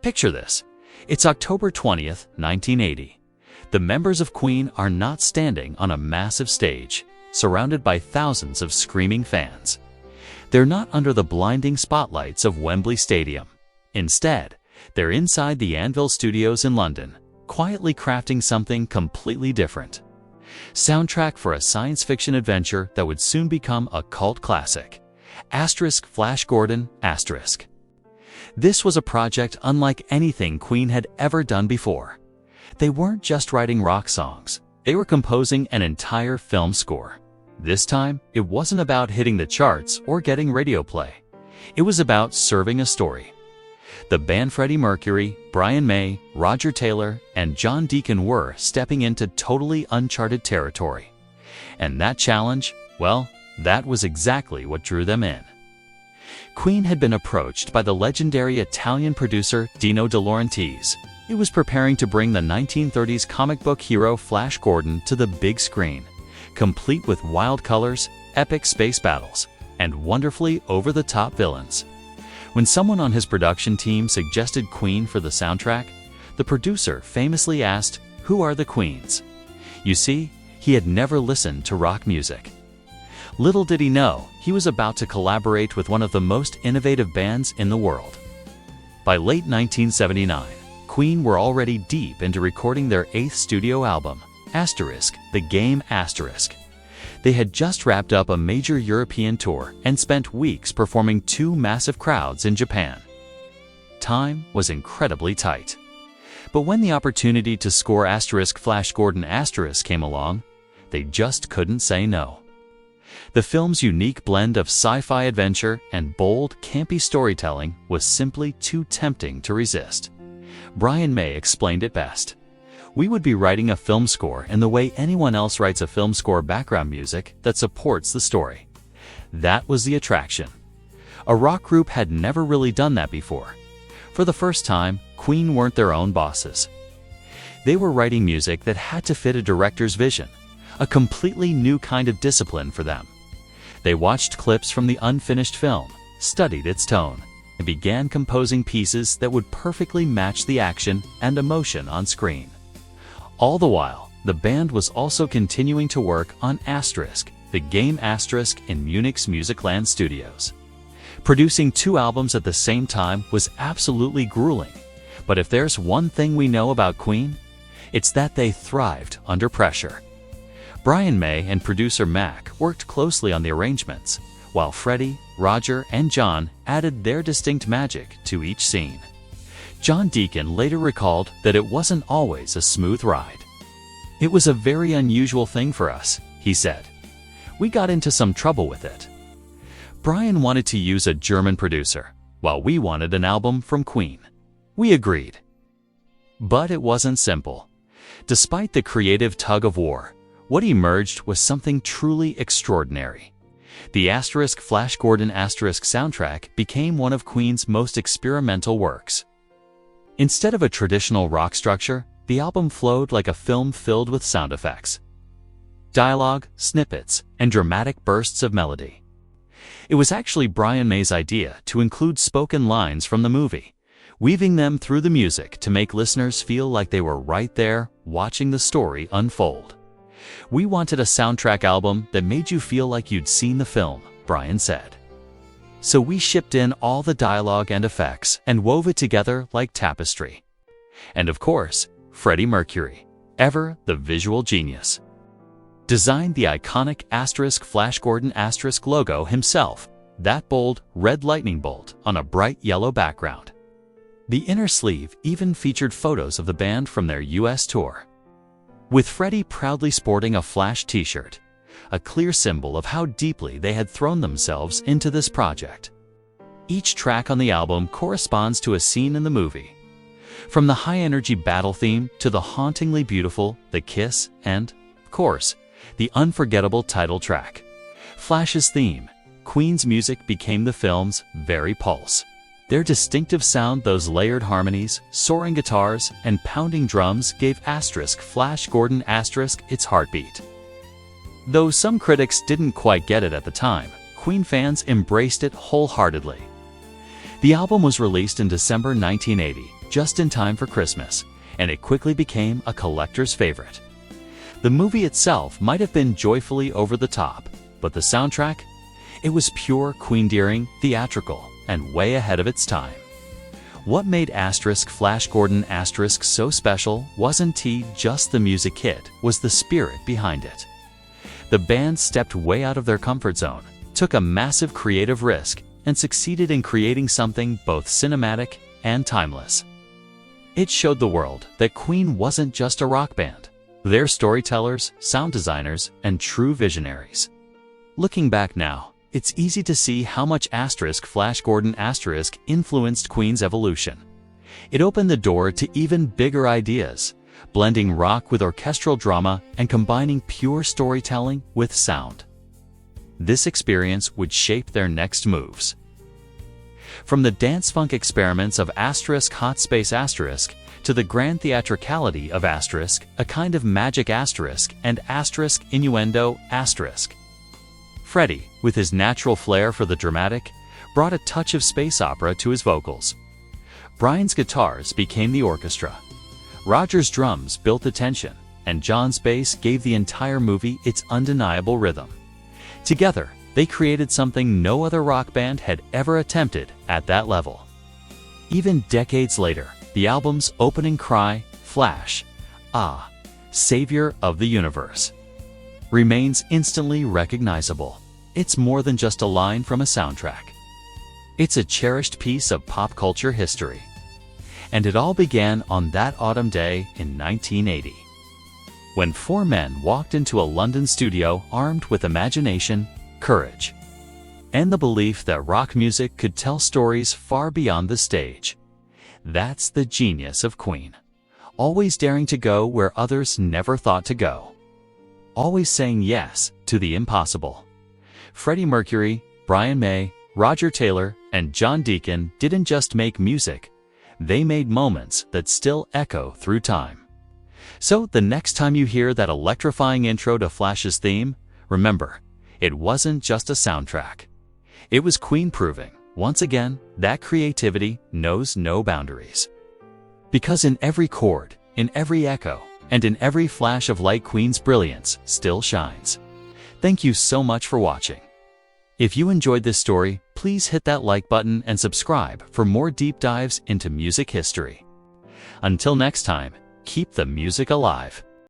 Picture this. It's October 20th, 1980. The members of Queen are not standing on a massive stage, surrounded by thousands of screaming fans. They're not under the blinding spotlights of Wembley Stadium. Instead, they're inside the Anvil studios in London, quietly crafting something completely different. Soundtrack for a science fiction adventure that would soon become a cult classic. Flash Gordon. This was a project unlike anything Queen had ever done before. They weren't just writing rock songs, they were composing an entire film score. This time, it wasn't about hitting the charts or getting radio play. It was about serving a story. The band Freddie Mercury, Brian May, Roger Taylor, and John Deacon were stepping into totally uncharted territory. And that challenge, well, that was exactly what drew them in. Queen had been approached by the legendary Italian producer Dino de Laurentiis. He was preparing to bring the 1930s comic book hero Flash Gordon to the big screen, complete with wild colors, epic space battles, and wonderfully over-the-top villains. When someone on his production team suggested Queen for the soundtrack, the producer famously asked, "Who are the Queens?" You see, he had never listened to rock music. Little did he know, he was about to collaborate with one of the most innovative bands in the world. By late 1979, Queen were already deep into recording their 8th studio album, The Game. They had just wrapped up a major European tour and spent weeks performing 2 massive crowds in Japan. Time was incredibly tight. But when the opportunity to score Flash Gordon came along, they just couldn't say no. The film's unique blend of sci-fi adventure and bold, campy storytelling was simply too tempting to resist. Brian May explained it best. "We would be writing a film score in the way anyone else writes a film score background music that supports the story." That was the attraction. A rock group had never really done that before. For the first time, Queen weren't their own bosses. They were writing music that had to fit a director's vision, a completely new kind of discipline for them. They watched clips from the unfinished film, studied its tone, and began composing pieces that would perfectly match the action and emotion on screen. All the while, the band was also continuing to work on The Game in Munich's Musicland studios. Producing 2 albums at the same time was absolutely grueling, but if there's one thing we know about Queen, it's that they thrived under pressure. Brian May and producer Mac worked closely on the arrangements, while Freddie, Roger, and John added their distinct magic to each scene. John Deacon later recalled that it wasn't always a smooth ride. "It was a very unusual thing for us," he said. "We got into some trouble with it." Brian wanted to use a German producer, while we wanted an album from Queen. We agreed. But it wasn't simple. Despite the creative tug-of-war, what emerged was something truly extraordinary. The Flash Gordon soundtrack became one of Queen's most experimental works. Instead of a traditional rock structure, the album flowed like a film filled with sound effects, dialogue, snippets, and dramatic bursts of melody. It was actually Brian May's idea to include spoken lines from the movie, weaving them through the music to make listeners feel like they were right there watching the story unfold. "We wanted a soundtrack album that made you feel like you'd seen the film," Brian said. "So we shipped in all the dialogue and effects and wove it together like tapestry." And of course, Freddie Mercury, ever the visual genius, designed the iconic Flash Gordon logo himself, that bold red lightning bolt on a bright yellow background. The inner sleeve even featured photos of the band from their US tour, with Freddie proudly sporting a Flash t-shirt, a clear symbol of how deeply they had thrown themselves into this project. Each track on the album corresponds to a scene in the movie, from the high-energy battle theme to the hauntingly beautiful The Kiss and, of course, the unforgettable title track. Flash's theme, Queen's music became the film's very pulse. Their distinctive sound, those layered harmonies, soaring guitars, and pounding drums gave Flash Gordon its heartbeat. Though some critics didn't quite get it at the time, Queen fans embraced it wholeheartedly. The album was released in December 1980, just in time for Christmas, and it quickly became a collector's favorite. The movie itself might have been joyfully over the top, but the soundtrack? It was pure Queen-deering, theatrical, and way ahead of its time. What made Flash Gordon so special wasn't just the music hit, was the spirit behind it. The band stepped way out of their comfort zone, took a massive creative risk, and succeeded in creating something both cinematic and timeless. It showed the world that Queen wasn't just a rock band. They're storytellers, sound designers, and true visionaries. Looking back now, it's easy to see how much Flash Gordon influenced Queen's evolution. It opened the door to even bigger ideas, blending rock with orchestral drama and combining pure storytelling with sound. This experience would shape their next moves. From the dance-funk experiments of Hot Space to the grand theatricality of a kind of magic and innuendo Freddie, with his natural flair for the dramatic, brought a touch of space opera to his vocals. Brian's guitars became the orchestra. Roger's drums built the tension, and John's bass gave the entire movie its undeniable rhythm. Together, they created something no other rock band had ever attempted at that level. Even decades later, the album's opening cry, Flash, Savior of the Universe, remains instantly recognizable. It's more than just a line from a soundtrack. It's a cherished piece of pop culture history. And it all began on that autumn day in 1980, when four men walked into a London studio armed with imagination, courage, and the belief that rock music could tell stories far beyond the stage. That's the genius of Queen. Always daring to go where others never thought to go. Always saying yes to the impossible. Freddie Mercury, Brian May, Roger Taylor, and John Deacon didn't just make music. They made moments that still echo through time. So the next time you hear that electrifying intro to Flash's theme, remember, it wasn't just a soundtrack. It was Queen proving, once again, that creativity knows no boundaries. Because in every chord, in every echo, and in every flash of light, Queen's brilliance still shines. Thank you so much for watching. If you enjoyed this story, please hit that like button and subscribe for more deep dives into music history. Until next time, keep the music alive.